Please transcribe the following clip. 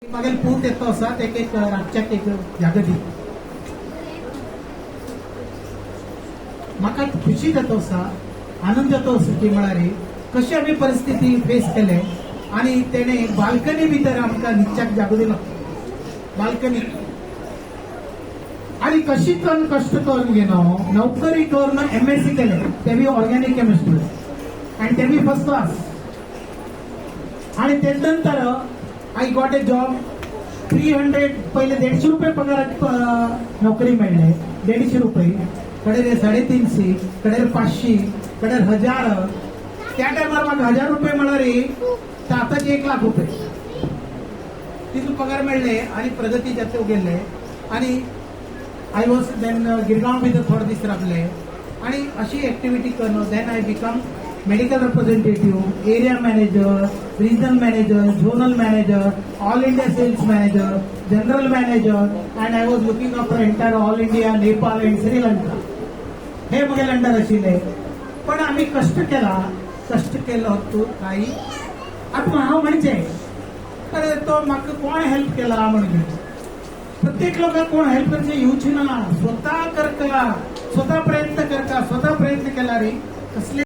मागील पूत येतो असा एक राज्यात एक जागती म्हाका खुशी जाता असा आनंद जातो असो की म्हळ्यार कशी आम्ही परिस्थिती फेस केले आणि तेणे बाल्कनी भितर आमकां न्हिदच्याक जागो दिलो बाल्कनी आणि कशी करून कष्ट करून घेनो नोकरी करून MSc केले ते बी ऑर्गॅनिक केमिस्ट्री आणि ते बी फर्स्ट क्लास आणि त्यानंतर आय गॉट ए जॉब 300 पहिले 150 रुपये पगार नोकरी मिळणे 150 रुपये कडेर 350 कडेर 500 कडेर 1000 त्या टायमार म्हाका 1000 रुपये म्हळ्यार आताचे 1 लाख रुपये तितून पगार मेळ्ळे आणि प्रगती जातो गेले आणि आय वॉज देन गिरगांव भितर थोडे दीस रावले आणि अशी ऍक्टिव्हिटी करून then I become medical representative area manager regional manager zonal manager all India sales manager general manager and I was looking after entire all India Nepal and Sri Lanka हे म्हगे अंडर आशिल्ले पण आम्ही कष्ट केलो तो काही आता हांव म्हणजे अरे तो म्हाका कोण हेल्प केला म्हणून प्रत्येक लोकांक कोण हेल्प करचे येवची ना स्वतः करता स्वतः प्रयत्न केला रे कसले